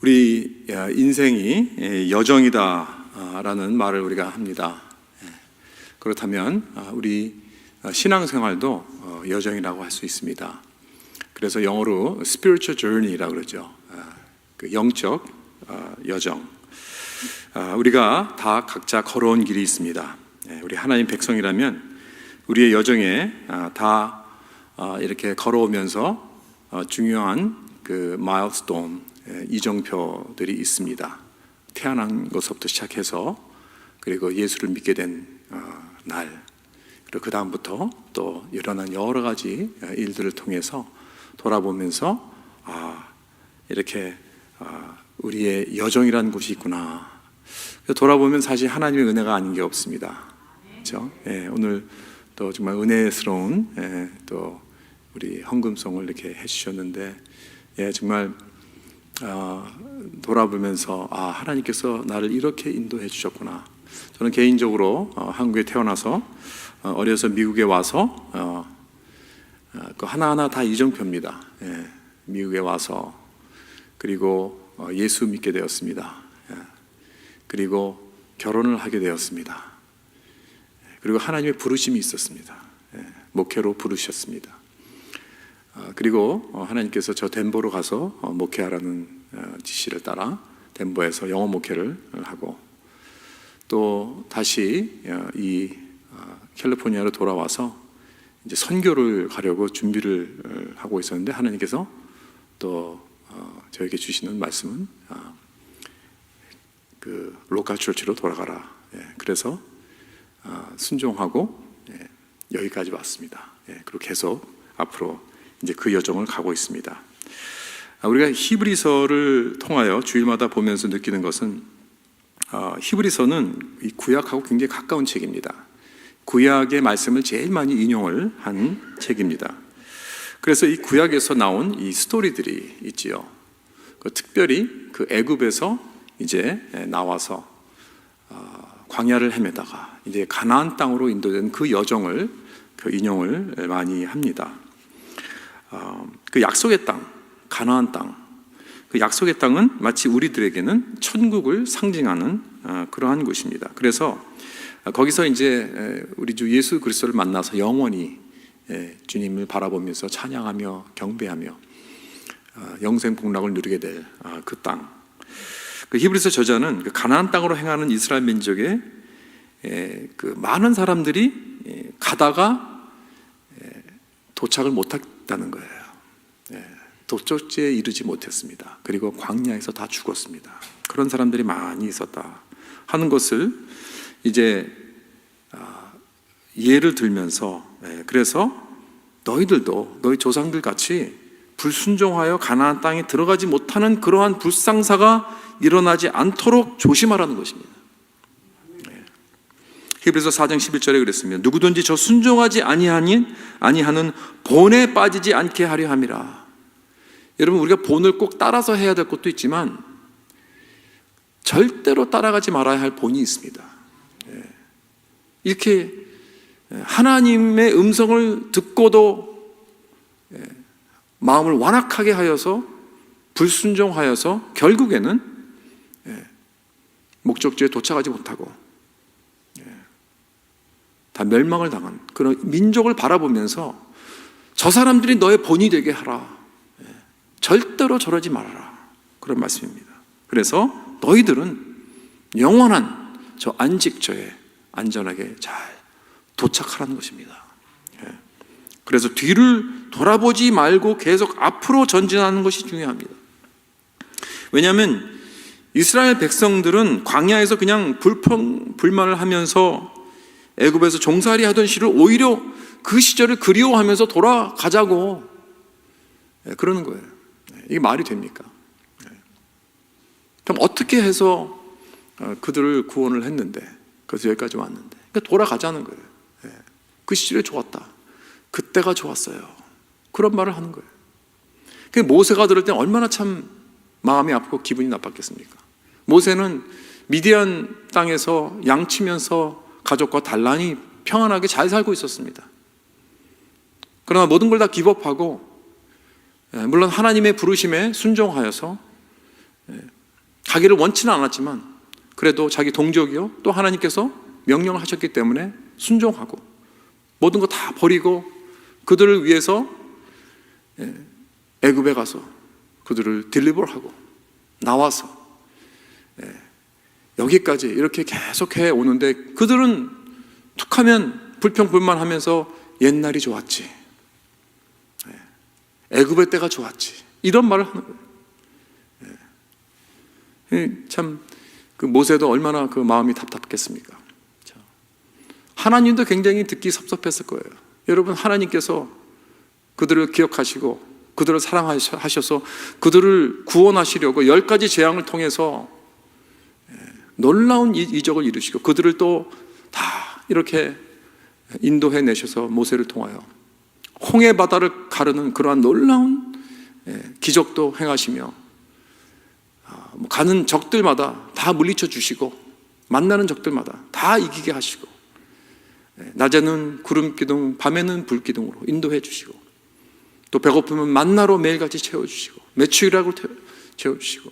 우리 인생이 여정이다라는 말을 우리가 합니다. 그렇다면 우리 신앙생활도 여정이라고 할 수 있습니다. 그래서 영어로 spiritual journey라고 그러죠. 그 영적 여정. 우리가 다 각자 걸어온 길이 있습니다. 우리 하나님 백성이라면 우리의 여정에 다 이렇게 걸어오면서 중요한 그 마일스톤, 이정표들이 있습니다. 태어난 것부터 시작해서 그리고 예수를 믿게 된 날, 그리고 그 다음부터 또 일어난 여러 가지 일들을 통해서 돌아보면서 이렇게 우리의 여정이라는 곳이 있구나. 돌아보면 사실 하나님의 은혜가 아닌 게 없습니다. 그렇죠? 오늘 또 정말 은혜스러운 또 우리 헌금송을 이렇게 해주셨는데, 정말 돌아보면서 하나님께서 나를 이렇게 인도해 주셨구나. 저는 개인적으로 한국에 태어나서 어려서 미국에 와서 그 하나하나 다 이정표입니다. 미국에 와서 그리고 예수 믿게 되었습니다. 그리고 결혼을 하게 되었습니다. 그리고 하나님의 부르심이 있었습니다. 목회로 부르셨습니다. 그리고 하나님께서 저 덴버로 가서 목회하라는 지시를 따라 덴버에서 영어 목회를 하고, 또 다시 이 캘리포니아로 돌아와서 이제 선교를 가려고 준비를 하고 있었는데, 하나님께서 또 저에게 주시는 말씀은 그 로컬 처치로 돌아가라. 그래서 순종하고 여기까지 왔습니다. 그리고 계속 앞으로 이제 그 여정을 가고 있습니다. 우리가 히브리서를 통하여 주일마다 보면서 느끼는 것은 히브리서는 이 구약하고 굉장히 가까운 책입니다. 구약의 말씀을 제일 많이 인용을 한 책입니다. 그래서 이 구약에서 나온 이 스토리들이 있지요. 특별히 그 애굽에서 이제 나와서 광야를 헤매다가 이제 가나안 땅으로 인도된 그 여정을 그 인용을 많이 합니다. 그 약속의 땅, 가나안 땅, 그 약속의 땅은 마치 우리들에게는 천국을 상징하는 그러한 곳입니다. 그래서 거기서 이제 우리 주 예수 그리스도를 만나서 영원히 주님을 바라보면서 찬양하며 경배하며 영생 복락을 누리게 될 그 땅. 그 히브리서 저자는 그 가나안 땅으로 행하는 이스라엘 민족의 그 많은 사람들이 가다가 도착을 못했다는 거예요. 도적지에 이르지 못했습니다. 그리고 광야에서 다 죽었습니다. 그런 사람들이 많이 있었다 하는 것을 이제 예를 들면서, 그래서 너희들도 너희 조상들 같이 불순종하여 가나안 땅에 들어가지 못하는 그러한 불상사가 일어나지 않도록 조심하라는 것입니다. 히브리서 4장 11절에 그랬으면 누구든지 저 순종하지 아니하는 본에 빠지지 않게 하려 함이라. 여러분, 우리가 본을 꼭 따라서 해야 될 것도 있지만 절대로 따라가지 말아야 할 본이 있습니다. 이렇게 하나님의 음성을 듣고도 마음을 완악하게 하여서 불순종하여서 결국에는 목적지에 도착하지 못하고 다 멸망을 당한 그런 민족을 바라보면서 저 사람들이 너의 본이 되게 하라. 절대로 저러지 말아라. 그런 말씀입니다. 그래서 너희들은 영원한 저 안식처에 안전하게 잘 도착하라는 것입니다. 그래서 뒤를 돌아보지 말고 계속 앞으로 전진하는 것이 중요합니다. 왜냐하면 이스라엘 백성들은 광야에서 그냥 불만을 하면서 애굽에서 종살이 하던 시를 오히려 그 시절을 그리워하면서 돌아가자고 그러는 거예요. 이게 말이 됩니까? 그럼 어떻게 해서 그들을 구원을 했는데, 그래서 여기까지 왔는데, 그러니까 돌아가자는 거예요. 그 시절이 좋았다. 그때가 좋았어요. 그런 말을 하는 거예요. 모세가 들을 때 얼마나 참 마음이 아프고 기분이 나빴겠습니까? 모세는 미디안 땅에서 양치면서 가족과 단란히 평안하게 잘 살고 있었습니다. 그러나 모든 걸 다 기법하고, 물론 하나님의 부르심에 순종하여서 가기를 원치는 않았지만 그래도 자기 동족이요 또 하나님께서 명령을 하셨기 때문에 순종하고 모든 거 다 버리고 그들을 위해서 애굽에 가서 그들을 딜리버하고 나와서 여기까지 이렇게 계속해 오는데 그들은 툭하면 불평불만하면서 옛날이 좋았지, 애굽의 때가 좋았지, 이런 말을 하는 거예요. 참 그 모세도 얼마나 그 마음이 답답했겠습니까? 하나님도 굉장히 듣기 섭섭했을 거예요. 여러분, 하나님께서 그들을 기억하시고 그들을 사랑하셔서 그들을 구원하시려고 10가지 재앙을 통해서 놀라운 이적을 이루시고 그들을 또 다 이렇게 인도해 내셔서 모세를 통하여 홍해 바다를 가르는 그러한 놀라운 기적도 행하시며 가는 적들마다 다 물리쳐 주시고 만나는 적들마다 다 이기게 하시고 낮에는 구름 기둥, 밤에는 불 기둥으로 인도해 주시고 또 배고프면 만나로 매일같이 채워주시고 메추리락으로 채워주시고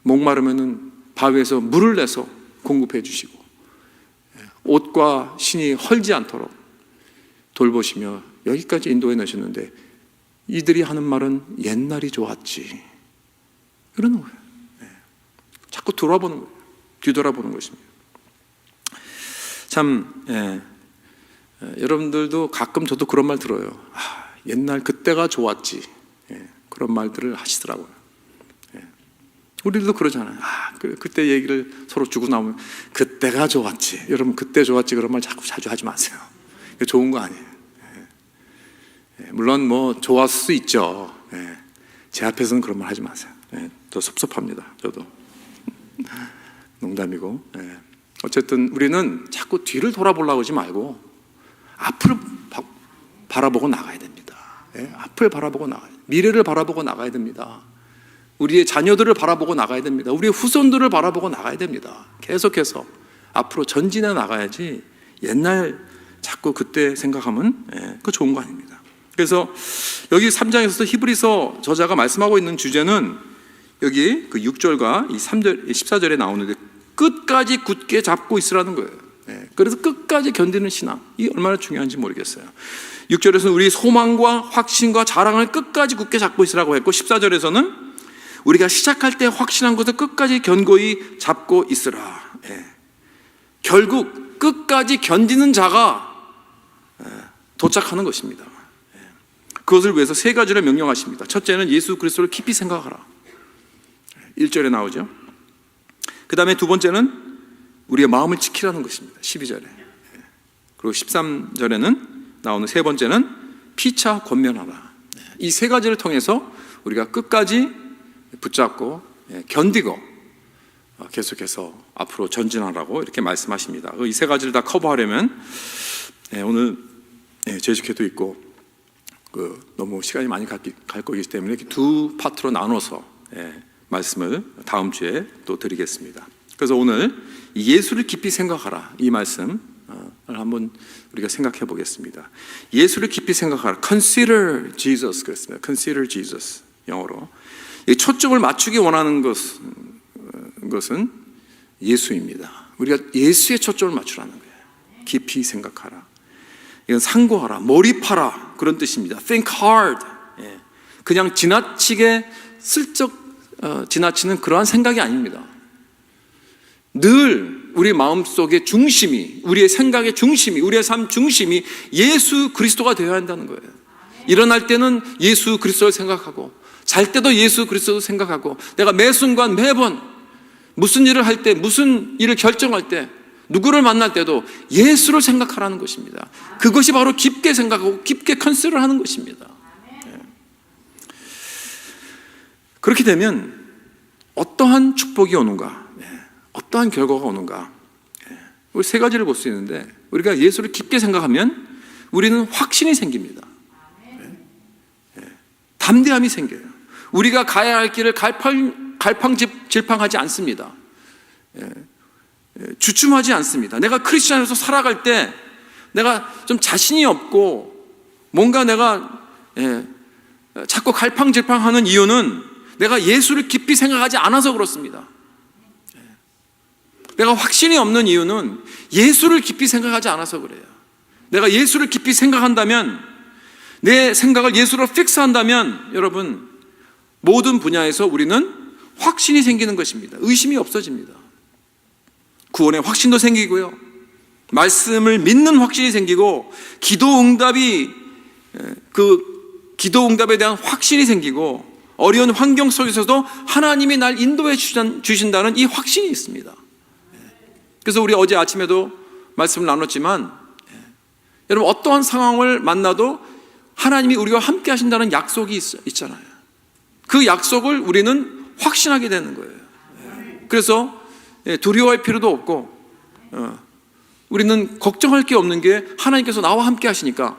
목마르면은 바위에서 물을 내서 공급해 주시고 옷과 신이 헐지 않도록 돌보시며 여기까지 인도해 내셨는데 이들이 하는 말은 옛날이 좋았지 그러는 거예요. 자꾸 돌아보는 거예요. 뒤돌아보는 것입니다. 참 여러분들도 가끔 저도 그런 말 들어요. 옛날 그때가 좋았지, 그런 말들을 하시더라고요. 우리도 그러잖아요. 그때 얘기를 서로 주고 나오면 그때가 좋았지. 여러분, 그때 좋았지 그런 말 자주 하지 마세요. 이거 좋은 거 아니에요. 물론 뭐 좋았을 수 있죠. 제 앞에서는 그런 말 하지 마세요. 저 섭섭합니다. 저도 농담이고. 어쨌든 우리는 자꾸 뒤를 돌아보려고 하지 말고 앞을 바라보고 나가야 됩니다. 앞을 바라보고 나가야 돼요. 미래를 바라보고 나가야 됩니다. 우리의 자녀들을 바라보고 나가야 됩니다. 우리의 후손들을 바라보고 나가야 됩니다. 계속해서 앞으로 전진해 나가야지 옛날 자꾸 그때 생각하면 그거 좋은 거 아닙니다. 그래서 여기 3장에서도 히브리서 저자가 말씀하고 있는 주제는 여기 그 6절과 이 3절, 14절에 나오는데 끝까지 굳게 잡고 있으라는 거예요. 그래서 끝까지 견디는 신앙, 이 얼마나 중요한지 모르겠어요. 6절에서는 우리 소망과 확신과 자랑을 끝까지 굳게 잡고 있으라고 했고 14절에서는 우리가 시작할 때 확신한 것을 끝까지 견고히 잡고 있으라. 결국 끝까지 견디는 자가 도착하는 것입니다. 그것을 위해서 3가지를 명령하십니다. 첫째는 예수 그리스도를 깊이 생각하라. 1절에 나오죠. 그 다음에 2번째는 우리의 마음을 지키라는 것입니다. 12절에. 그리고 13절에는 나오는 3번째는 피차 권면하라. 이 3가지를 통해서 우리가 끝까지 붙잡고 견디고 계속해서 앞으로 전진하라고 이렇게 말씀하십니다. 이 3가지를 다 커버하려면 오늘 제주회도 있고 너무 시간이 많이 갈 거기 때문에 이렇게 2 파트로 나눠서 말씀을 다음 주에 또 드리겠습니다. 그래서 오늘 예수를 깊이 생각하라 이 말씀을 한번 우리가 생각해 보겠습니다. 예수를 깊이 생각하라. Consider Jesus 그랬습니다. Consider Jesus 영어로. 초점을 맞추기 원하는 것은 예수입니다. 우리가 예수의 초점을 맞추라는 거예요. 깊이 생각하라. 이건 상고하라, 몰입하라 그런 뜻입니다. Think hard. 그냥 지나치게 슬쩍 지나치는 그러한 생각이 아닙니다. 늘 우리 마음속의 중심이, 우리의 생각의 중심이, 우리의 삶 중심이 예수 그리스도가 되어야 한다는 거예요. 일어날 때는 예수 그리스도를 생각하고 잘 때도 예수 그리스도를 생각하고 내가 매 순간 매번 무슨 일을 할 때, 무슨 일을 결정할 때, 누구를 만날 때도 예수를 생각하라는 것입니다. 그것이 바로 깊게 생각하고 깊게 컨시더를 하는 것입니다. 그렇게 되면 어떠한 축복이 오는가, 어떠한 결과가 오는가, 우리 3가지를 볼 수 있는데 우리가 예수를 깊게 생각하면 우리는 확신이 생깁니다. 담대함이 생겨요. 우리가 가야 할 길을 갈팡질팡하지 않습니다. 주춤하지 않습니다. 내가 크리스천으로서 살아갈 때 내가 좀 자신이 없고 뭔가 내가 자꾸 갈팡질팡하는 이유는 내가 예수를 깊이 생각하지 않아서 그렇습니다. 내가 확신이 없는 이유는 예수를 깊이 생각하지 않아서 그래요. 내가 예수를 깊이 생각한다면, 내 생각을 예수로 픽스한다면 여러분, 모든 분야에서 우리는 확신이 생기는 것입니다. 의심이 없어집니다. 구원의 확신도 생기고요, 말씀을 믿는 확신이 생기고, 기도 응답에 대한 확신이 생기고, 어려운 환경 속에서도 하나님이 날 인도해 주신다는 이 확신이 있습니다. 그래서 우리 어제 아침에도 말씀을 나눴지만, 여러분 어떠한 상황을 만나도 하나님이 우리와 함께 하신다는 약속이 있잖아요. 그 약속을 우리는 확신하게 되는 거예요. 그래서 두려워할 필요도 없고, 우리는 걱정할 게 없는 게 하나님께서 나와 함께 하시니까,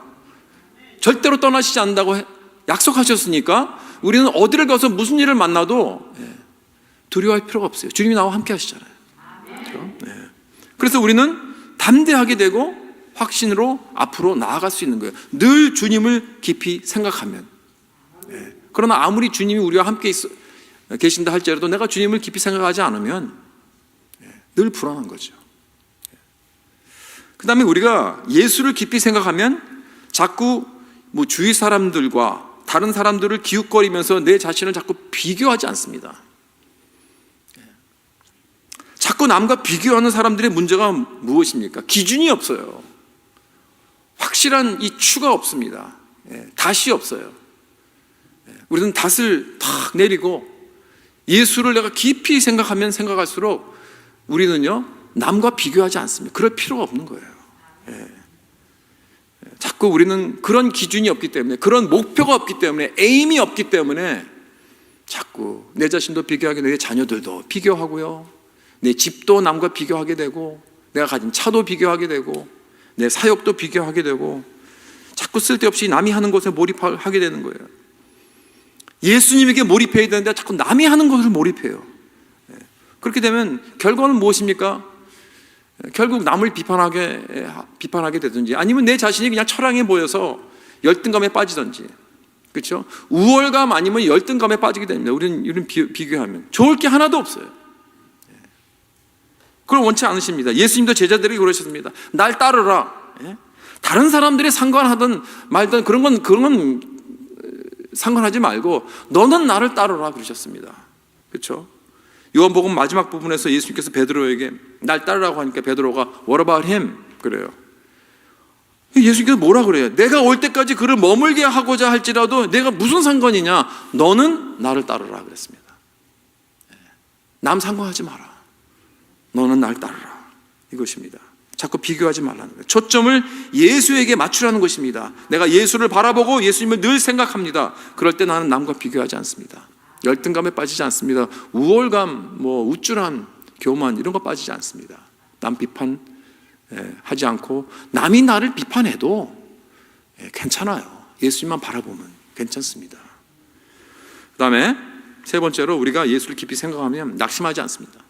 절대로 떠나시지 않는다고 약속하셨으니까 우리는 어디를 가서 무슨 일을 만나도 두려워할 필요가 없어요. 주님이 나와 함께 하시잖아요. 그렇죠? 그래서 우리는 담대하게 되고 확신으로 앞으로 나아갈 수 있는 거예요. 늘 주님을 깊이 생각하면. 그러나 아무리 주님이 우리와 함께 계신다 할지라도 내가 주님을 깊이 생각하지 않으면 늘 불안한 거죠. 그 다음에 우리가 예수를 깊이 생각하면 자꾸 주위 사람들과 다른 사람들을 기웃거리면서 내 자신을 자꾸 비교하지 않습니다. 자꾸 남과 비교하는 사람들의 문제가 무엇입니까? 기준이 없어요. 확실한 이 추가 없습니다. 닷이 없어요. 우리는 닷을 탁 내리고 예수를 내가 깊이 생각하면 생각할수록 우리는요, 남과 비교하지 않습니다. 그럴 필요가 없는 거예요. 자꾸 우리는 그런 기준이 없기 때문에, 그런 목표가 없기 때문에, 에임이 없기 때문에 자꾸 내 자신도 비교하게 되고, 내 자녀들도 비교하고요, 내 집도 남과 비교하게 되고, 내가 가진 차도 비교하게 되고, 내 사역도 비교하게 되고, 자꾸 쓸데없이 남이 하는 것에 몰입하게 되는 거예요. 예수님에게 몰입해야 되는데 자꾸 남이 하는 것을 몰입해요. 그렇게 되면 결과는 무엇입니까? 결국 남을 비판하게 되든지, 아니면 내 자신이 그냥 철량해 보여서 열등감에 빠지든지, 그렇죠? 우월감 아니면 열등감에 빠지게 됩니다. 우리는 비교하면 좋을 게 하나도 없어요. 그걸 원치 않으십니다. 예수님도 제자들에게 그러셨습니다. 날 따르라. 다른 사람들이 상관하든 말든 그런 건 상관하지 말고 너는 나를 따르라 그러셨습니다. 그렇죠? 요한복음 마지막 부분에서 예수님께서 베드로에게 날 따르라고 하니까 베드로가 What about him? 그래요. 예수님께서 뭐라 그래요? 내가 올 때까지 그를 머물게 하고자 할지라도 내가 무슨 상관이냐? 너는 나를 따르라 그랬습니다. 남 상관하지 마라. 너는 날 따르라. 이것입니다. 자꾸 비교하지 말라는 거예요. 초점을 예수에게 맞추라는 것입니다. 내가 예수를 바라보고 예수님을 늘 생각합니다. 그럴 때 나는 남과 비교하지 않습니다. 열등감에 빠지지 않습니다. 우월감, 우쭐한, 교만 이런 거 빠지지 않습니다. 남 비판 하지 않고, 남이 나를 비판해도 괜찮아요. 예수님만 바라보면 괜찮습니다. 그 다음에 세 번째로, 우리가 예수를 깊이 생각하면 낙심하지 않습니다.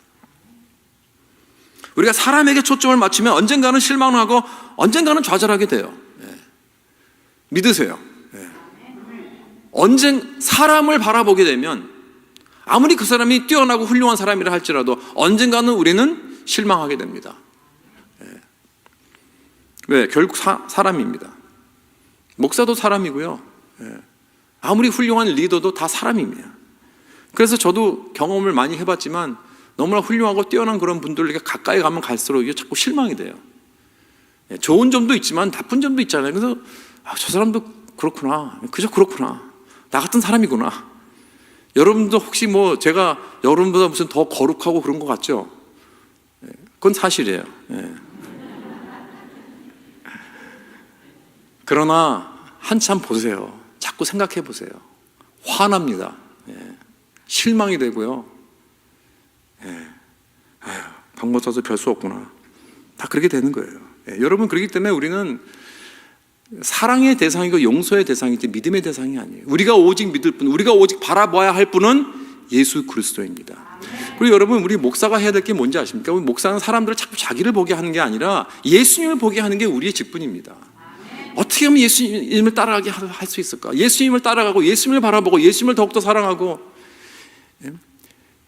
우리가 사람에게 초점을 맞추면 언젠가는 실망하고 언젠가는 좌절하게 돼요. 믿으세요. 사람을 바라보게 되면 아무리 그 사람이 뛰어나고 훌륭한 사람이라 할지라도 언젠가는 우리는 실망하게 됩니다. 왜? 결국 사람입니다. 목사도 사람이고요, 아무리 훌륭한 리더도 다 사람입니다. 그래서 저도 경험을 많이 해봤지만 너무나 훌륭하고 뛰어난 그런 분들에게 가까이 가면 갈수록 이게 자꾸 실망이 돼요. 좋은 점도 있지만 나쁜 점도 있잖아요. 그래서 저 사람도 그렇구나, 그저 그렇구나, 나 같은 사람이구나. 여러분도 혹시 제가 여러분보다 무슨 더 거룩하고 그런 것 같죠? 그건 사실이에요. 그러나 한참 보세요. 자꾸 생각해 보세요. 화납니다. 실망이 되고요. 방법 써서 별 수 없구나. 다 그렇게 되는 거예요. 여러분, 그렇기 때문에 우리는 사랑의 대상이고 용서의 대상이지 믿음의 대상이 아니에요. 우리가 오직 믿을 분, 우리가 오직 바라봐야 할 분은 예수 그리스도입니다. 그리고 여러분, 우리 목사가 해야 될 게 뭔지 아십니까? 우리 목사는 사람들을 자꾸 자기를 보게 하는 게 아니라 예수님을 보게 하는 게 우리의 직분입니다. 어떻게 하면 예수님을 따라가게 할 수 있을까? 예수님을 따라가고 예수님을 바라보고 예수님을 더욱더 사랑하고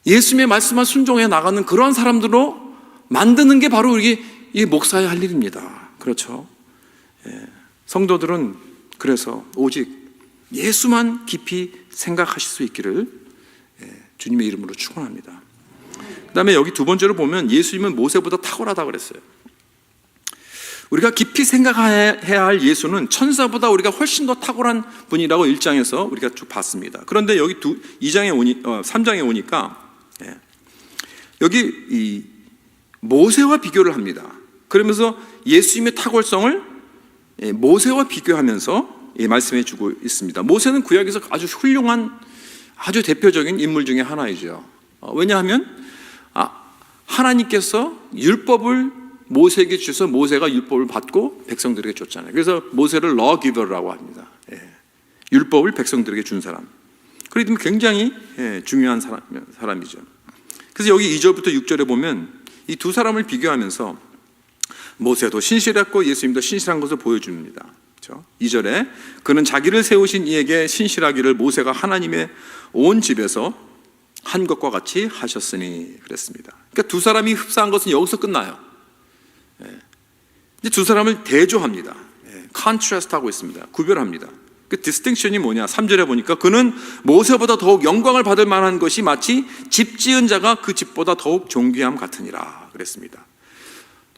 예수님의 말씀만 순종해 나가는 그런 사람들로 만드는 게 바로 이 목사의 할 일입니다. 그렇죠? 성도들은 그래서 오직 예수만 깊이 생각하실 수 있기를 주님의 이름으로 축원합니다. 그 다음에 여기 두 번째로 보면 예수님은 모세보다 탁월하다 그랬어요. 우리가 깊이 생각해야 할 예수는 천사보다 우리가 훨씬 더 탁월한 분이라고 1장에서 우리가 쭉 봤습니다. 그런데 여기 3장에 오니까 여기 이 모세와 비교를 합니다. 그러면서 예수님의 탁월성을 모세와 비교하면서 말씀해 주고 있습니다. 모세는 구약에서 아주 훌륭한 아주 대표적인 인물 중에 하나이죠. 왜냐하면 하나님께서 율법을 모세에게 주셔서 모세가 율법을 받고 백성들에게 줬잖아요. 그래서 모세를 lawgiver라고 합니다. 율법을 백성들에게 준 사람. 그렇기 때문에 굉장히 중요한 사람이죠. 그래서 여기 2절부터 6절에 보면 이 두 사람을 비교하면서 모세도 신실했고 예수님도 신실한 것을 보여줍니다. 그렇죠? 2절에 그는 자기를 세우신 이에게 신실하기를 모세가 하나님의 온 집에서 한 것과 같이 하셨으니 그랬습니다. 그러니까 두 사람이 흡사한 것은 여기서 끝나요. 이제 두 사람을 대조합니다. 컨트라스트하고 있습니다. 구별합니다. 그 디스팅션이 뭐냐? 3절에 보니까 그는 모세보다 더욱 영광을 받을 만한 것이 마치 집 지은 자가 그 집보다 더욱 존귀함 같으니라 그랬습니다.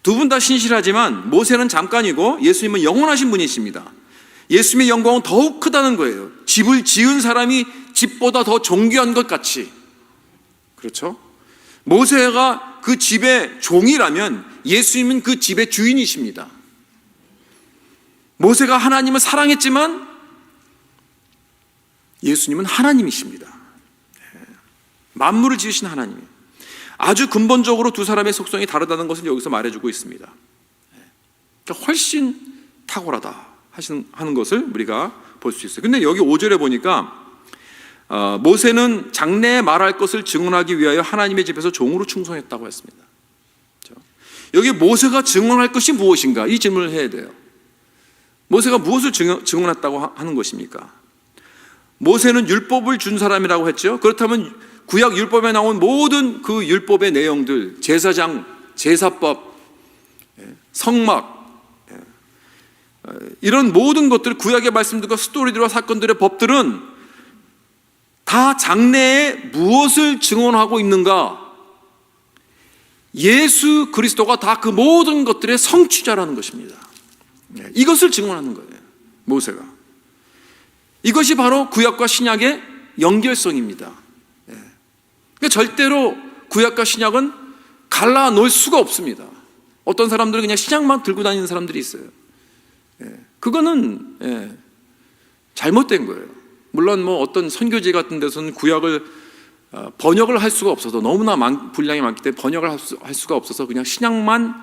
두 분 다 신실하지만 모세는 잠깐이고 예수님은 영원하신 분이십니다. 예수님의 영광은 더욱 크다는 거예요. 집을 지은 사람이 집보다 더 존귀한 것 같이. 그렇죠? 모세가 그 집의 종이라면 예수님은 그 집의 주인이십니다. 모세가 하나님을 사랑했지만 예수님은 하나님이십니다. 만물을 지으신 하나님. 아주 근본적으로 두 사람의 속성이 다르다는 것을 여기서 말해주고 있습니다. 그러니까 훨씬 탁월하다 하는 것을 우리가 볼 수 있어요. 근데 여기 5절에 보니까 모세는 장래에 말할 것을 증언하기 위하여 하나님의 집에서 종으로 충성했다고 했습니다. 여기 모세가 증언할 것이 무엇인가? 이 질문을 해야 돼요. 모세가 무엇을 증언했다고 하는 것입니까? 모세는 율법을 준 사람이라고 했죠. 그렇다면 구약 율법에 나온 모든 그 율법의 내용들, 제사장, 제사법, 성막, 이런 모든 것들, 구약의 말씀들과 스토리들과 사건들의 법들은 다 장래에 무엇을 증언하고 있는가? 예수 그리스도가 다 그 모든 것들의 성취자라는 것입니다. 이것을 증언하는 거예요, 모세가. 이것이 바로 구약과 신약의 연결성입니다. 그러니까 절대로 구약과 신약은 갈라놓을 수가 없습니다. 어떤 사람들은 그냥 신약만 들고 다니는 사람들이 있어요. 그거는 잘못된 거예요. 물론 뭐 어떤 선교지 같은 데서는 구약을 번역을 할 수가 없어서 너무나 분량이 많기 때문에 번역을 할 수가 없어서 그냥 신약만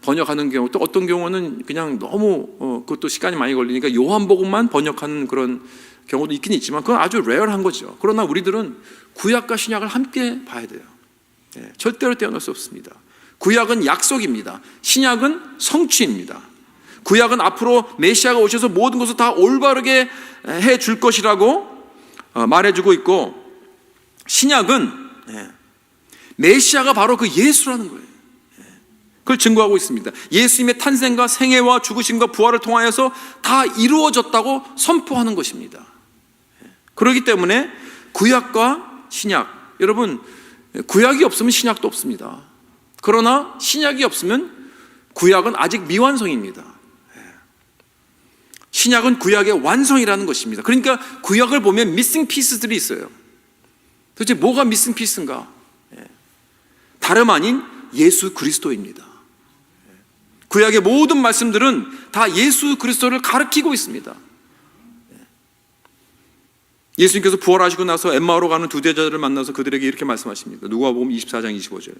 번역하는 경우, 또 어떤 경우는 그냥 너무 그것도 시간이 많이 걸리니까 요한복음만 번역하는 그런 경우도 있긴 있지만 그건 아주 레어한 거죠. 그러나 우리들은 구약과 신약을 함께 봐야 돼요. 절대로 떼어놓을 수 없습니다. 구약은 약속입니다. 신약은 성취입니다. 구약은 앞으로 메시아가 오셔서 모든 것을 다 올바르게 해줄 것이라고 말해주고 있고, 신약은 메시아가 바로 그 예수라는 거예요. 그걸 증거하고 있습니다. 예수님의 탄생과 생애와 죽으심과 부활을 통하여서 다 이루어졌다고 선포하는 것입니다. 그렇기 때문에 구약과 신약, 여러분, 구약이 없으면 신약도 없습니다. 그러나 신약이 없으면 구약은 아직 미완성입니다. 신약은 구약의 완성이라는 것입니다. 그러니까 구약을 보면 미싱 피스들이 있어요. 도대체 뭐가 미싱 피스인가? 다름 아닌 예수 그리스도입니다. 구약의 모든 말씀들은 다 예수 그리스도를 가리키고 있습니다. 예수님께서 부활하시고 나서 엠마오로 가는 두 제자들을 만나서 그들에게 이렇게 말씀하십니다. 누가복음 24장 25절.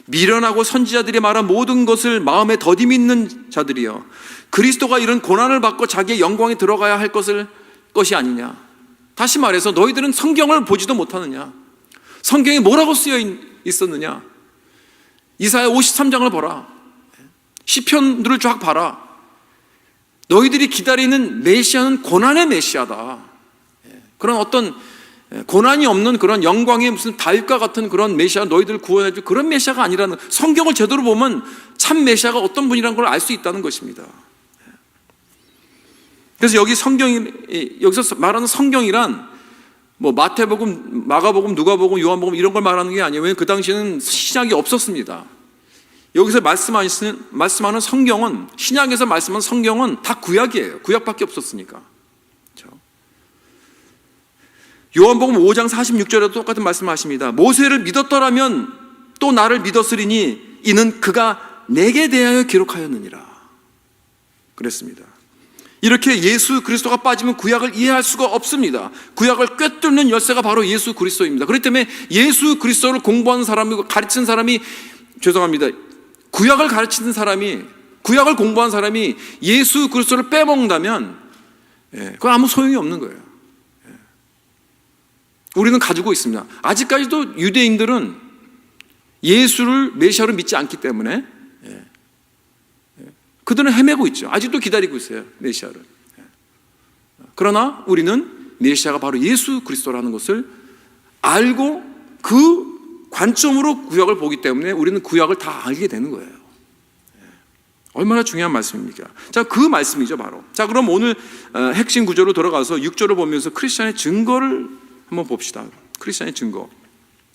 미련하고 선지자들이 말한 모든 것을 마음에 더디 믿는 자들이여, 그리스도가 이런 고난을 받고 자기의 영광에 들어가야 할 것이 아니냐. 다시 말해서 너희들은 성경을 보지도 못하느냐? 성경에 뭐라고 쓰여 있었느냐? 이사야 53장을 보라. 시편들을 쫙 봐라. 너희들이 기다리는 메시아는 고난의 메시아다. 그런 어떤 고난이 없는 그런 영광의 무슨 다윗과 같은 그런 메시아, 너희들을 구원해 줄 그런 메시아가 아니라는, 성경을 제대로 보면 참 메시아가 어떤 분이라는 걸 알 수 있다는 것입니다. 그래서 여기서 말하는 성경이란 뭐 마태복음, 마가복음, 누가복음, 요한복음 이런 걸 말하는 게 아니에요. 왜냐하면 그 당시에는 신약이 없었습니다. 여기서 말씀하는 성경은, 신약에서 말씀하는 성경은 다 구약이에요. 구약밖에 없었으니까. 그렇죠? 요한복음 5장 46절에도 똑같은 말씀을 하십니다. 모세를 믿었더라면 또 나를 믿었으리니 이는 그가 내게 대하여 기록하였느니라 그랬습니다. 이렇게 예수 그리스도가 빠지면 구약을 이해할 수가 없습니다. 구약을 꿰뚫는 열쇠가 바로 예수 그리스도입니다. 그렇기 때문에 예수 그리스도를 공부하는 사람이고 가르치는 사람이, 죄송합니다, 구약을 가르치는 사람이, 구약을 공부한 사람이 예수 그리스도를 빼먹는다면 그건 아무 소용이 없는 거예요. 우리는 가지고 있습니다. 아직까지도 유대인들은 예수를 메시아로 믿지 않기 때문에 그들은 헤매고 있죠. 아직도 기다리고 있어요, 메시아를. 그러나 우리는 메시아가 바로 예수 그리스도라는 것을 알고 그 관점으로 구약을 보기 때문에 우리는 구약을 다 알게 되는 거예요. 얼마나 중요한 말씀입니까? 자, 그 말씀이죠, 바로. 자, 그럼 오늘 핵심 구조로 돌아가서 6절을 보면서 크리스찬의 증거를 한번 봅시다. 크리스찬의 증거.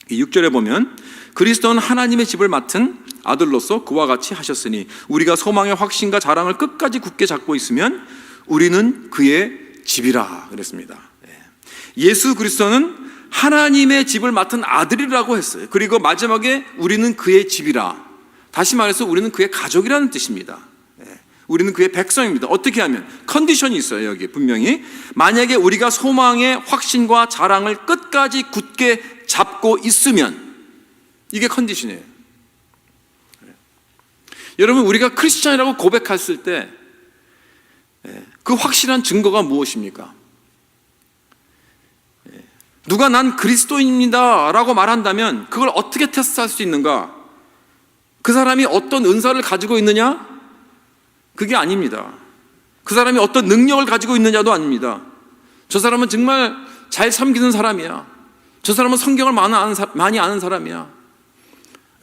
6절에 보면 그리스도는 하나님의 집을 맡은 아들로서 그와 같이 하셨으니 우리가 소망의 확신과 자랑을 끝까지 굳게 잡고 있으면 우리는 그의 집이라 그랬습니다. 예수 그리스도는 하나님의 집을 맡은 아들이라고 했어요. 그리고 마지막에 우리는 그의 집이라, 다시 말해서 우리는 그의 가족이라는 뜻입니다. 우리는 그의 백성입니다. 어떻게 하면? 컨디션이 있어요. 여기 분명히 만약에 우리가 소망의 확신과 자랑을 끝까지 굳게 잡고 있으면, 이게 컨디션이에요. 여러분, 우리가 크리스찬이라고 고백했을 때 그 확실한 증거가 무엇입니까? 누가 난 그리스도인입니다 라고 말한다면 그걸 어떻게 테스트할 수 있는가? 그 사람이 어떤 은사를 가지고 있느냐? 그게 아닙니다. 그 사람이 어떤 능력을 가지고 있느냐도 아닙니다. 저 사람은 정말 잘 섬기는 사람이야. 저 사람은 성경을 많이 아는 사람이야.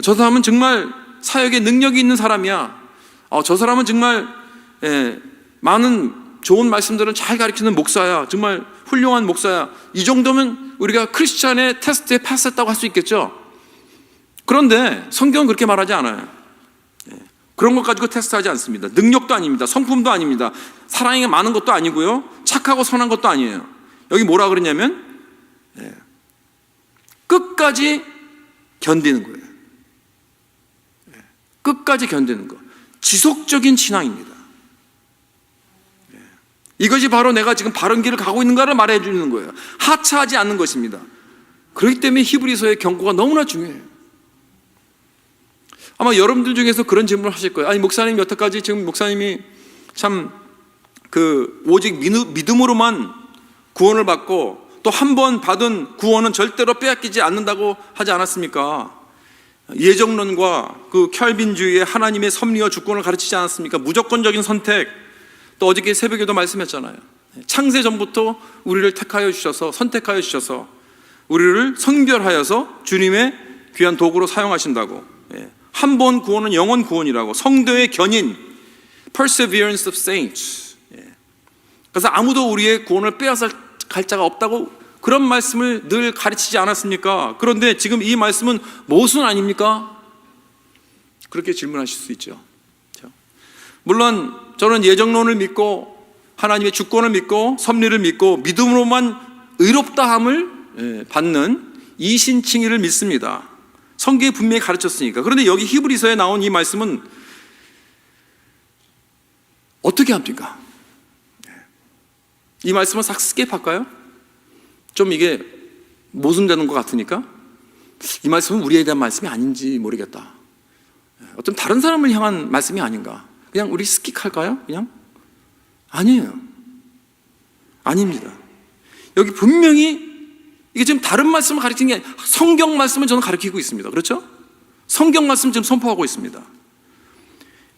저 사람은 정말 사역에 능력이 있는 사람이야. 저 사람은 정말 많은 좋은 말씀들을 잘 가르치는 목사야. 정말 훌륭한 목사야. 이 정도면 우리가 크리스찬의 테스트에 패스했다고 할 수 있겠죠. 그런데 성경은 그렇게 말하지 않아요. 그런 것 가지고 테스트하지 않습니다. 능력도 아닙니다. 성품도 아닙니다. 사랑이 많은 것도 아니고요. 착하고 선한 것도 아니에요. 여기 뭐라 그러냐면 끝까지 견디는 거예요. 끝까지 견디는 거. 지속적인 신앙입니다. 이것이 바로 내가 지금 바른 길을 가고 있는가를 말해 주는 거예요. 하차하지 않는 것입니다. 그렇기 때문에 히브리서의 경고가 너무나 중요해요. 아마 여러분들 중에서 그런 질문을 하실 거예요. 아니, 목사님 여태까지 지금 목사님이 참 오직 믿음으로만 구원을 받고 또 한 번 받은 구원은 절대로 빼앗기지 않는다고 하지 않았습니까? 예정론과 그 켈빈주의의 하나님의 섭리와 주권을 가르치지 않았습니까? 무조건적인 선택. 또 어저께 새벽에도 말씀했잖아요. 창세 전부터 우리를 택하여 주셔서, 선택하여 주셔서 우리를 성별하여서 주님의 귀한 도구로 사용하신다고. 한 번 구원은 영원 구원이라고. 성도의 견인, perseverance of saints. 그래서 아무도 우리의 구원을 빼앗을 갈 자가 없다고 그런 말씀을 늘 가르치지 않았습니까? 그런데 지금 이 말씀은 무엇은 아닙니까? 그렇게 질문하실 수 있죠. 물론 저는 예정론을 믿고 하나님의 주권을 믿고 섭리를 믿고 믿음으로만 의롭다함을 받는 이신칭의를 믿습니다. 성경이 분명히 가르쳤으니까. 그런데 여기 히브리서에 나온 이 말씀은 어떻게 합니까? 이 말씀을 싹 스킵할까요? 좀 이게 모순되는 것 같으니까 이 말씀은 우리에 대한 말씀이 아닌지 모르겠다. 어떤 다른 사람을 향한 말씀이 아닌가? 그냥 우리 스킵할까요? 그냥? 아니에요. 아닙니다. 여기 분명히 이게 지금 다른 말씀을 가르치는 게 아니라 성경 말씀을 저는 가르치고 있습니다. 그렇죠? 성경 말씀 지금 선포하고 있습니다.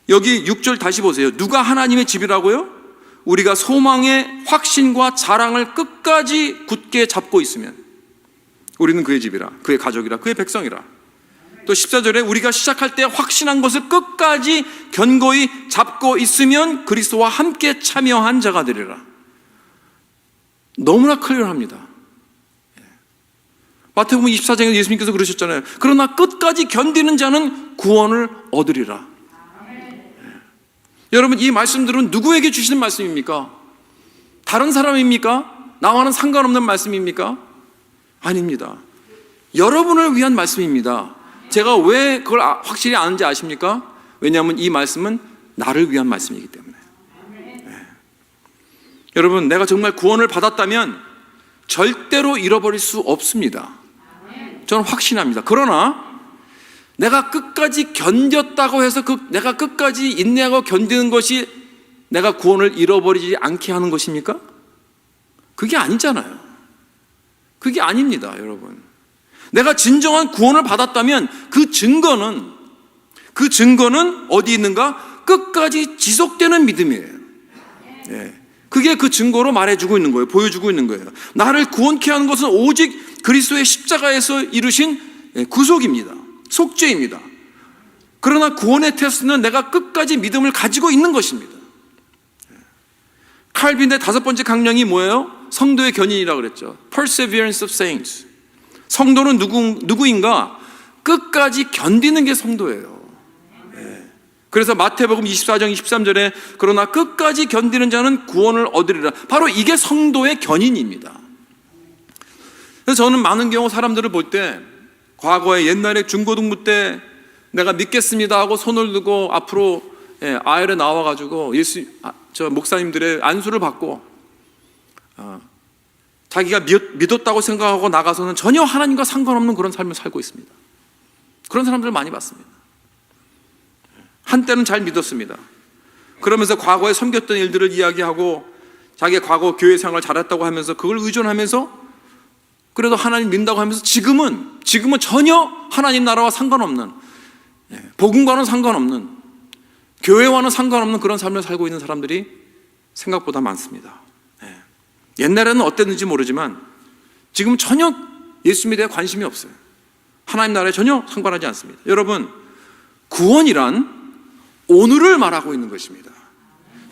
여기 6절 다시 보세요. 누가 하나님의 집이라고요? 우리가 소망의 확신과 자랑을 끝까지 굳게 잡고 있으면. 우리는 그의 집이라, 그의 가족이라, 그의 백성이라. 또 14절에 우리가 시작할 때 확신한 것을 끝까지 견고히 잡고 있으면 그리스도와 함께 참여한 자가 되리라. 너무나 클리어합니다. 마태복음 24장에 예수님께서 그러셨잖아요. 그러나 끝까지 견디는 자는 구원을 얻으리라. 여러분, 이 말씀들은 누구에게 주시는 말씀입니까? 다른 사람입니까? 나와는 상관없는 말씀입니까? 아닙니다. 여러분을 위한 말씀입니다. 제가 왜 그걸 확실히 아는지 아십니까? 왜냐하면 이 말씀은 나를 위한 말씀이기 때문에. 여러분, 내가 정말 구원을 받았다면 절대로 잃어버릴 수 없습니다. 저는 확신합니다. 그러나 내가 끝까지 견뎠다고 해서 내가 끝까지 인내하고 견디는 것이 내가 구원을 잃어버리지 않게 하는 것입니까? 그게 아니잖아요. 그게 아닙니다, 여러분. 내가 진정한 구원을 받았다면 그 증거는 어디 있는가? 끝까지 지속되는 믿음이에요. 그게 그 증거로 말해주고 있는 거예요. 보여주고 있는 거예요. 나를 구원케 하는 것은 오직 그리스도의 십자가에서 이루신 구속입니다. 속죄입니다. 그러나 구원의 테스트는 내가 끝까지 믿음을 가지고 있는 것입니다. 칼빈의 5번째 강령이 뭐예요? 성도의 견인이라고 그랬죠. Perseverance of saints. 성도는 누구인가? 끝까지 견디는 게 성도예요. 그래서 마태복음 24장 23절에 그러나 끝까지 견디는 자는 구원을 얻으리라. 바로 이게 성도의 견인입니다. 그래서 저는 많은 경우 사람들을 볼 때 과거에 옛날에 중고등부 때 내가 믿겠습니다 하고 손을 들고 앞으로 아열에 나와가지고 저 목사님들의 안수를 받고 자기가 믿었다고 생각하고 나가서는 전혀 하나님과 상관없는 그런 삶을 살고 있습니다. 그런 사람들을 많이 봤습니다. 한때는 잘 믿었습니다. 그러면서 과거에 섬겼던 일들을 이야기하고 자기가 과거 교회 생활 잘했다고 하면서 그걸 의존하면서 그래도 하나님 믿는다고 하면서 지금은 전혀 하나님 나라와 상관없는, 복음과는 상관없는, 교회와는 상관없는 그런 삶을 살고 있는 사람들이 생각보다 많습니다. 옛날에는 어땠는지 모르지만 지금 전혀 예수 믿음에 관심이 없어요. 하나님 나라에 전혀 상관하지 않습니다. 여러분, 구원이란 오늘을 말하고 있는 것입니다.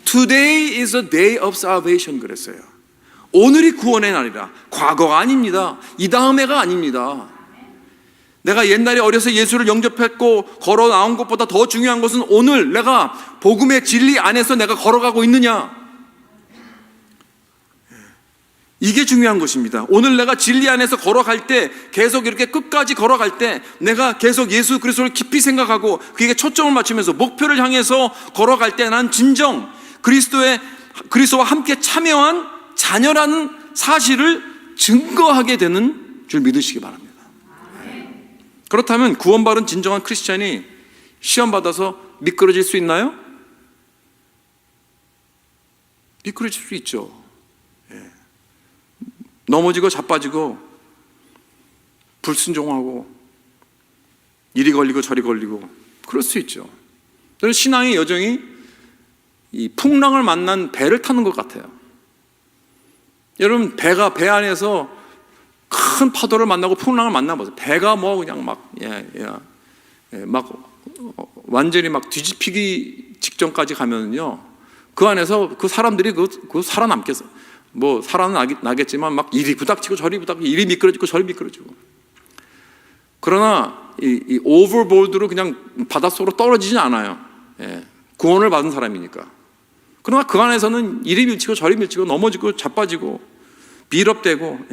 Today is a day of salvation 그랬어요. 오늘이 구원의 날이라. 과거가 아닙니다. 이 다음에가 아닙니다. 내가 옛날에 어려서 예수를 영접했고 걸어 나온 것보다 더 중요한 것은 오늘 내가 복음의 진리 안에서 내가 걸어가고 있느냐. 이게 중요한 것입니다. 오늘 내가 진리 안에서 걸어갈 때, 계속 이렇게 끝까지 걸어갈 때 내가 계속 예수 그리스도를 깊이 생각하고 그에게 초점을 맞추면서 목표를 향해서 걸어갈 때 난 진정 그리스도와 함께 참여한 자녀라는 사실을 증거하게 되는 줄 믿으시기 바랍니다. 그렇다면 구원받은 진정한 크리스찬이 시험받아서 미끄러질 수 있나요? 미끄러질 수 있죠. 넘어지고 자빠지고 불순종하고 이리 걸리고 저리 걸리고 그럴 수 있죠. 저는 신앙의 여정이 이 풍랑을 만난 배를 타는 것 같아요. 여러분, 배 안에서 큰 파도를 만나고 풍랑을 만나보세요. 배가 뭐 그냥 막 완전히 막 뒤집히기 직전까지 가면요, 그 안에서 그 사람들이 그 살아남겠어요. 뭐 살아나겠지만 막 이리 부닥치고 저리 부닥치고 이리 미끄러지고 저리 미끄러지고. 그러나 이 오버볼드로 그냥 바닷속으로 떨어지진 않아요. 구원을 받은 사람이니까. 그러나 그 안에서는 이리 밀치고 저리 밀치고 넘어지고 자빠지고 빌업되고.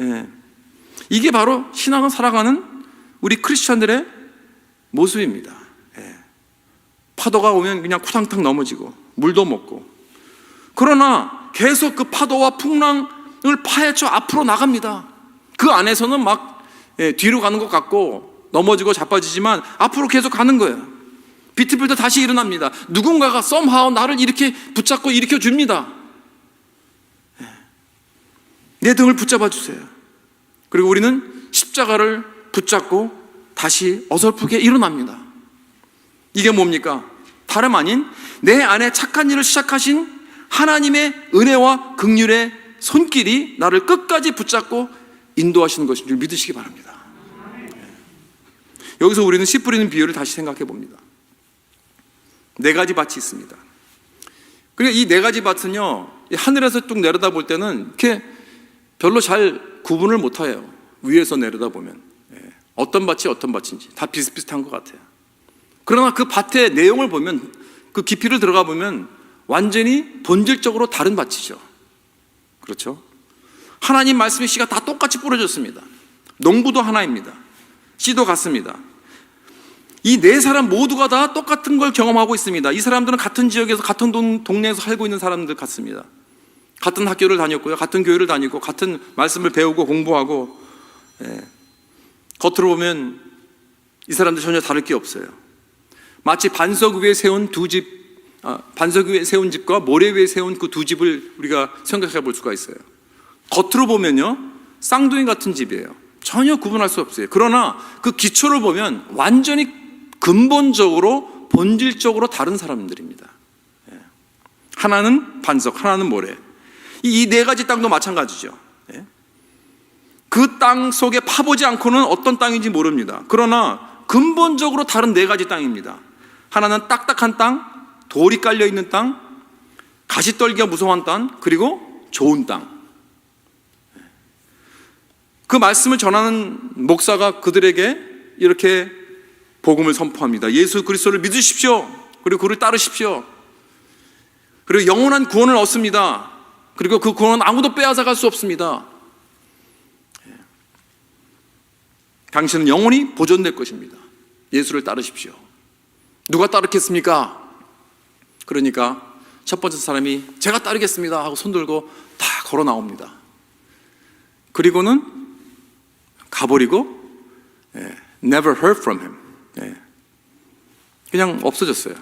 이게 바로 신앙을 살아가는 우리 크리스천들의 모습입니다. 파도가 오면 그냥 쿠탕탕 넘어지고 물도 먹고. 그러나 계속 그 파도와 풍랑을 파헤쳐 앞으로 나갑니다. 그 안에서는 막 뒤로 가는 것 같고 넘어지고 자빠지지만 앞으로 계속 가는 거예요. 비틀빌 때 다시 일어납니다. 누군가가 somehow 나를 이렇게 붙잡고 일으켜 줍니다. 내 등을 붙잡아 주세요. 그리고 우리는 십자가를 붙잡고 다시 어설프게 일어납니다. 이게 뭡니까? 다름 아닌 내 안에 착한 일을 시작하신 하나님의 은혜와 긍휼의 손길이 나를 끝까지 붙잡고 인도하시는 것인 줄 믿으시기 바랍니다. 여기서 우리는 씨 뿌리는 비유를 다시 생각해 봅니다. 4가지 밭이 있습니다. 그리고 이 4가지 밭은요, 하늘에서 쭉 내려다 볼 때는 이렇게 별로 잘 구분을 못 해요. 위에서 내려다 보면 어떤 밭이 어떤 밭인지 다 비슷비슷한 것 같아요. 그러나 그 밭의 내용을 보면, 그 깊이를 들어가 보면 완전히 본질적으로 다른 밭이죠. 그렇죠? 하나님 말씀의 씨가 다 똑같이 뿌려졌습니다. 농부도 하나입니다. 씨도 같습니다. 이 4사람 모두가 다 똑같은 걸 경험하고 있습니다. 이 사람들은 같은 지역에서, 같은 동네에서 살고 있는 사람들 같습니다. 같은 학교를 다녔고요, 같은 교회를 다니고, 같은 말씀을 배우고 공부하고, 겉으로 보면 이 사람들 전혀 다를 게 없어요. 마치 반석 위에 세운 반석 위에 세운 집과 모래 위에 세운 그 2집을 우리가 생각해 볼 수가 있어요. 겉으로 보면요, 쌍둥이 같은 집이에요. 전혀 구분할 수 없어요. 그러나 그 기초를 보면 완전히 근본적으로, 본질적으로 다른 사람들입니다. 하나는 반석, 하나는 모래. 이 4가지 땅도 마찬가지죠. 그 땅 속에 파보지 않고는 어떤 땅인지 모릅니다. 그러나 근본적으로 다른 4가지 땅입니다. 하나는 딱딱한 땅, 돌이 깔려있는 땅, 가시떨기가 무성한 땅, 그리고 좋은 땅. 그 말씀을 전하는 목사가 그들에게 이렇게 복음을 선포합니다. 예수 그리스도를 믿으십시오. 그리고 그를 따르십시오. 그리고 영원한 구원을 얻습니다. 그리고 그 구원은 아무도 빼앗아갈 수 없습니다. 당신은 영원히 보존될 것입니다. 예수를 따르십시오. 누가 따르겠습니까? 그러니까 첫 번째 사람이 제가 따르겠습니다 하고 손들고 다 걸어 나옵니다. 그리고는 가버리고 never heard from him. 그냥 없어졌어요.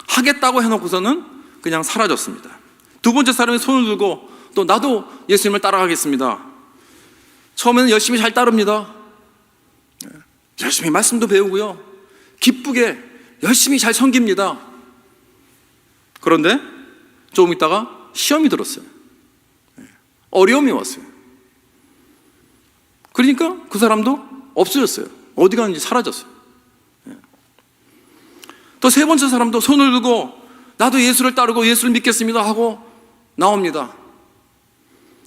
하겠다고 해놓고서는 그냥 사라졌습니다. 두 번째 사람이 손을 들고 또 나도 예수님을 따라가겠습니다. 처음에는 열심히 잘 따릅니다. 열심히 말씀도 배우고요, 기쁘게 열심히 잘 섬깁니다. 그런데 조금 있다가 시험이 들었어요. 어려움이 왔어요. 그러니까 그 사람도 없어졌어요. 어디 갔는지 사라졌어요. 또 3번째 사람도 손을 들고 나도 예수를 따르고 예수를 믿겠습니다 하고 나옵니다.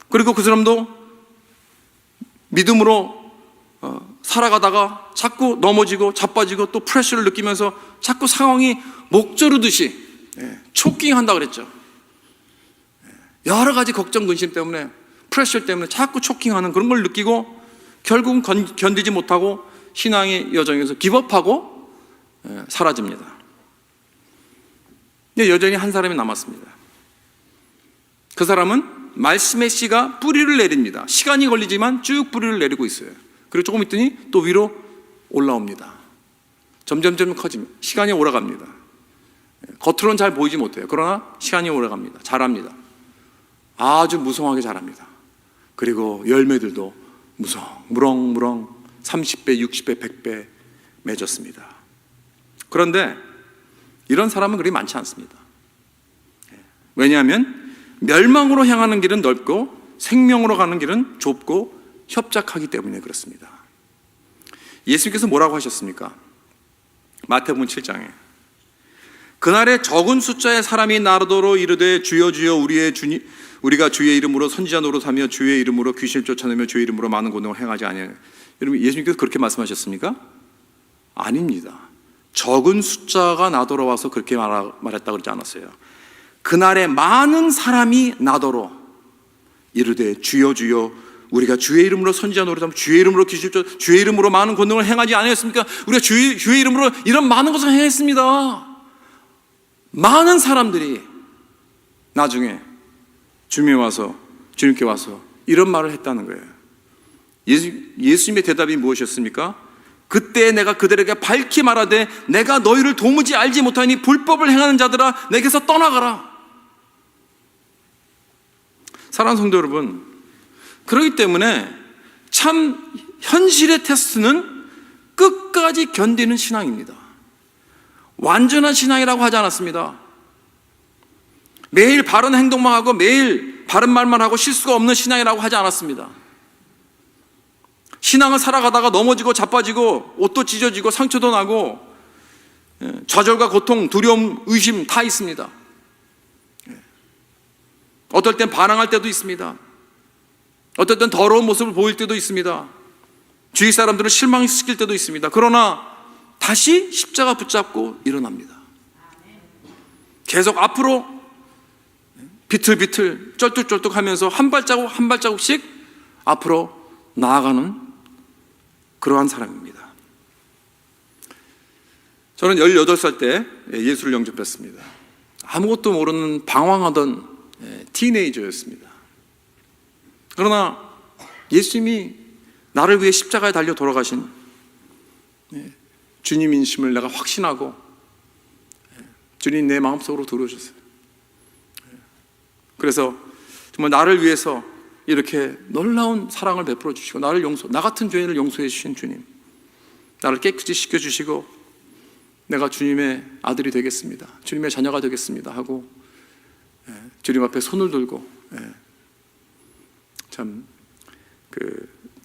그리고 그 사람도 믿음으로 살아가다가 자꾸 넘어지고 자빠지고 또 프레셔를 느끼면서 자꾸 상황이 목조르듯이 초킹한다 그랬죠. 여러 가지 걱정, 근심 때문에, 프레셔 때문에 자꾸 초킹하는 그런 걸 느끼고 결국은 견디지 못하고 신앙의 여정에서 기법하고 사라집니다. 근데 여전히 한 사람이 남았습니다. 그 사람은 말씀의 씨가 뿌리를 내립니다. 시간이 걸리지만 쭉 뿌리를 내리고 있어요. 그리고 조금 있더니 또 위로 올라옵니다. 점점점 커집니다. 시간이 오래갑니다. 겉으로는 잘 보이지 못해요. 그러나 시간이 오래갑니다. 자랍니다. 아주 무성하게 자랍니다. 그리고 열매들도 무렁무렁 30배, 60배, 100배 맺었습니다. 그런데 이런 사람은 그리 많지 않습니다. 왜냐하면 멸망으로 향하는 길은 넓고 생명으로 가는 길은 좁고 협착하기 때문에 그렇습니다. 예수님께서 뭐라고 하셨습니까? 마태복음 7장에 그날에 적은 숫자의 사람이 나더러 이르되 주여 주여 우리가 주의 이름으로 선지자 노릇하며 주의 이름으로 귀신을 쫓아내며 주의 이름으로 많은 권능을 행하지 아니하냐. 여러분, 예수님께서 그렇게 말씀하셨습니까? 아닙니다. 적은 숫자가 나더러 와서 그렇게 말했다고 그러지 않았어요. 그날에 많은 사람이 나더러 이르되 주여 주여 우리가 주의 이름으로 선지자 노릇하며 주의 이름으로 귀신을 쫓아 주의 이름으로 많은 권능을 행하지 아니했습니까? 우리가 주의 이름으로 이런 많은 것을 행했습니다. 많은 사람들이 나중에 주님께 와서 이런 말을 했다는 거예요. 예수님의 대답이 무엇이었습니까? 그때 내가 그들에게 밝히 말하되 내가 너희를 도무지 알지 못하니 불법을 행하는 자들아 내게서 떠나가라. 사랑하는 성도 여러분, 그렇기 때문에 참 현실의 테스트는 끝까지 견디는 신앙입니다. 완전한 신앙이라고 하지 않았습니다. 매일 바른 행동만 하고 매일 바른 말만 하고 실수가 없는 신앙이라고 하지 않았습니다. 신앙을 살아가다가 넘어지고 자빠지고 옷도 찢어지고 상처도 나고 좌절과 고통, 두려움, 의심 다 있습니다. 어떨 땐 반항할 때도 있습니다. 어떨 땐 더러운 모습을 보일 때도 있습니다. 주위 사람들을 실망시킬 때도 있습니다. 그러나 다시 십자가 붙잡고 일어납니다. 계속 앞으로 비틀비틀 쩔뚝쩔뚝 하면서 한 발자국 한 발자국씩 앞으로 나아가는 그러한 사람입니다. 저는 18살 때 예수를 영접했습니다. 아무것도 모르는 방황하던 티네이저였습니다. 그러나 예수님이 나를 위해 십자가에 달려 돌아가신 주님이심을 내가 확신하고 주님 내 마음속으로 들어오셨어요. 그래서 정말 나를 위해서 이렇게 놀라운 사랑을 베풀어 주시고 나 같은 죄인을 용서해 주신 주님, 나를 깨끗이 씻겨주시고 내가 주님의 아들이 되겠습니다, 주님의 자녀가 되겠습니다 하고 주님 앞에 손을 들고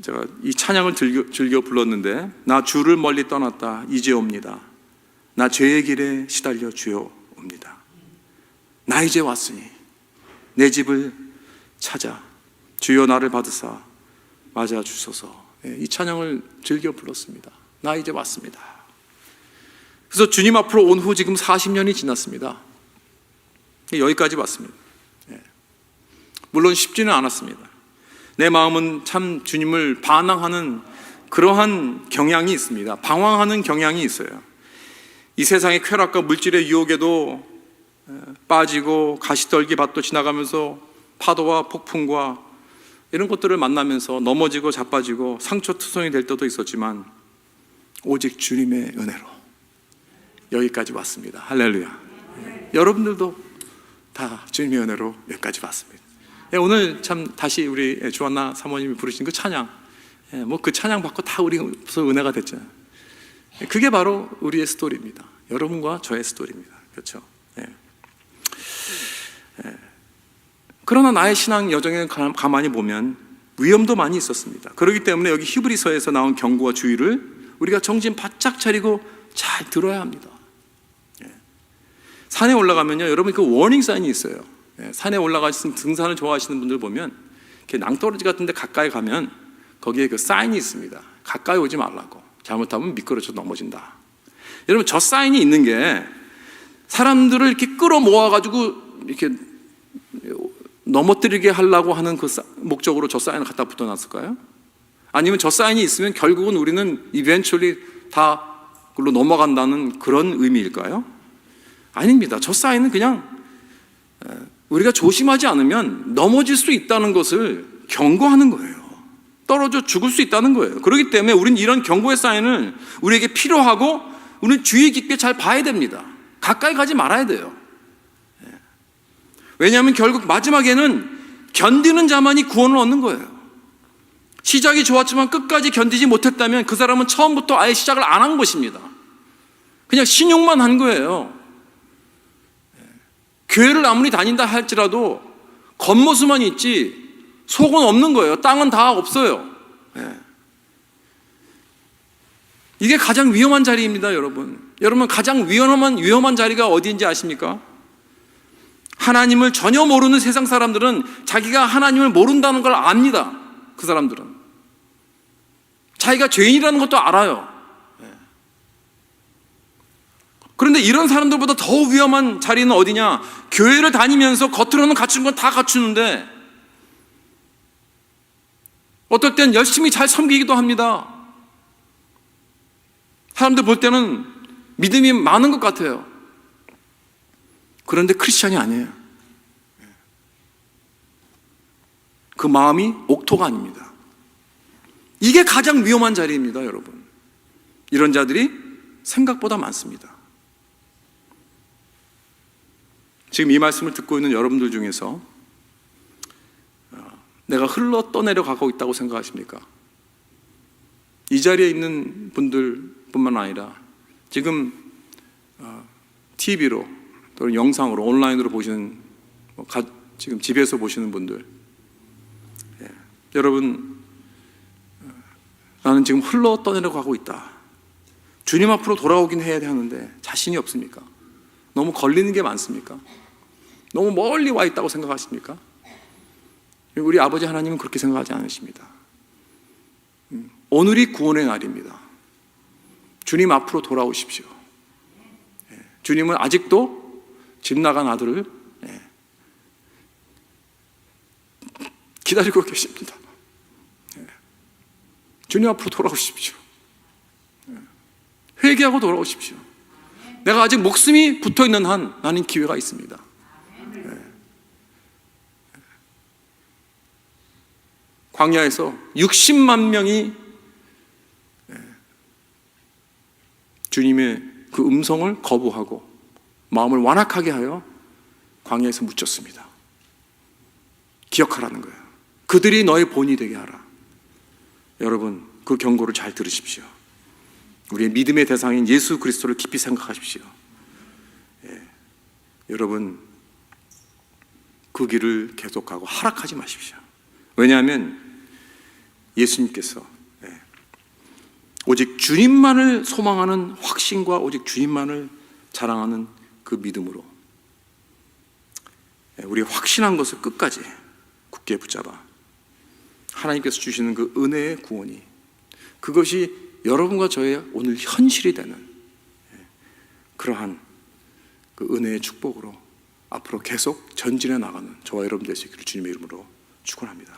제가 이 찬양을 즐겨 불렀는데, 나 주를 멀리 떠났다 이제 옵니다. 나 죄의 길에 시달려 주여 옵니다. 나 이제 왔으니 내 집을 찾아 주여 나를 받으사 맞아 주소서. 이 찬양을 즐겨 불렀습니다. 나 이제 왔습니다. 그래서 주님 앞으로 온 후 지금 40년이 지났습니다. 여기까지 왔습니다. 물론 쉽지는 않았습니다. 내 마음은 참 주님을 반항하는 그러한 경향이 있습니다. 방황하는 경향이 있어요. 이 세상의 쾌락과 물질의 유혹에도 빠지고 가시떨기 밭도 지나가면서 파도와 폭풍과 이런 것들을 만나면서 넘어지고 자빠지고 상처투성이 될 때도 있었지만 오직 주님의 은혜로 여기까지 왔습니다. 할렐루야. 여러분들도 다 주님의 은혜로 여기까지 왔습니다. 오늘 참 다시 우리 주한나 사모님이 부르신 그 찬양, 뭐 그 찬양 받고 다 우리가 은혜가 됐잖아요. 그게 바로 우리의 스토리입니다. 여러분과 저의 스토리입니다. 그렇죠? 그러나 나의 신앙 여정에 가만히 보면 위험도 많이 있었습니다. 그렇기 때문에 여기 히브리서에서 나온 경고와 주의를 우리가 정신 바짝 차리고 잘 들어야 합니다. 산에 올라가면요, 여러분 그 워닝 사인이 있어요. 산에 올라가시는 등산을 좋아하시는 분들 보면 이렇게 낭떠러지 같은 데 가까이 가면 거기에 그 사인이 있습니다. 가까이 오지 말라고. 잘못하면 미끄러져 넘어진다. 여러분, 저 사인이 있는 게 사람들을 이렇게 끌어모아가지고 이렇게 넘어뜨리게 하려고 하는 그 목적으로 저 사인을 갖다 붙여놨을까요? 아니면 저 사인이 있으면 결국은 우리는 eventually 다 그걸로 넘어간다는 그런 의미일까요? 아닙니다. 저 사인은 그냥 우리가 조심하지 않으면 넘어질 수 있다는 것을 경고하는 거예요. 떨어져 죽을 수 있다는 거예요. 그렇기 때문에 우리는 이런 경고의 사인을 우리에게 필요하고 우리는 주의 깊게 잘 봐야 됩니다. 가까이 가지 말아야 돼요. 왜냐하면 결국 마지막에는 견디는 자만이 구원을 얻는 거예요. 시작이 좋았지만 끝까지 견디지 못했다면 그 사람은 처음부터 아예 시작을 안 한 것입니다. 그냥 신용만 한 거예요. 교회를 아무리 다닌다 할지라도 겉모습만 있지 속은 없는 거예요. 땅은 다 없어요. 이게 가장 위험한 자리입니다, 여러분. 여러분, 가장 위험한 자리가 어디인지 아십니까? 하나님을 전혀 모르는 세상 사람들은 자기가 하나님을 모른다는 걸 압니다. 그 사람들은 자기가 죄인이라는 것도 알아요. 그런데 이런 사람들보다 더 위험한 자리는 어디냐? 교회를 다니면서 겉으로는 갖춘 건 다 갖추는데 어떨 땐 열심히 잘 섬기기도 합니다. 사람들 볼 때는 믿음이 많은 것 같아요. 그런데 크리스찬이 아니에요. 그 마음이 옥토가 아닙니다. 이게 가장 위험한 자리입니다, 여러분. 이런 자들이 생각보다 많습니다. 지금 이 말씀을 듣고 있는 여러분들 중에서 내가 흘러 떠내려 가고 있다고 생각하십니까? 이 자리에 있는 분들뿐만 아니라 지금 TV로 또는 영상으로 온라인으로 보시는 지금 집에서 보시는 분들, 여러분 나는 지금 흘러 떠내려고 하고 있다. 주님 앞으로 돌아오긴 해야 하는데 자신이 없습니까? 너무 걸리는 게 많습니까? 너무 멀리 와 있다고 생각하십니까? 우리 아버지 하나님은 그렇게 생각하지 않으십니다. 오늘이 구원의 날입니다. 주님 앞으로 돌아오십시오. 주님은 아직도 집 나간 아들을 기다리고 계십니다. 주님 앞으로 돌아오십시오. 회개하고 돌아오십시오. 내가 아직 목숨이 붙어있는 한 나는 기회가 있습니다. 광야에서 60만 명이 주님의 그 음성을 거부하고 마음을 완악하게 하여 광야에서 묻혔습니다. 기억하라는 거예요. 그들이 너의 본이 되게 하라. 여러분, 그 경고를 잘 들으십시오. 우리의 믿음의 대상인 예수 그리스도를 깊이 생각하십시오. 여러분, 그 길을 계속하고 하락하지 마십시오. 왜냐하면 예수님께서 오직 주님만을 소망하는 확신과 오직 주님만을 자랑하는 그 믿음으로 우리 확신한 것을 끝까지 굳게 붙잡아 하나님께서 주시는 그 은혜의 구원이, 그것이 여러분과 저의 오늘 현실이 되는 그러한 그 은혜의 축복으로 앞으로 계속 전진해 나가는 저와 여러분 되시기를 주님의 이름으로 축원합니다.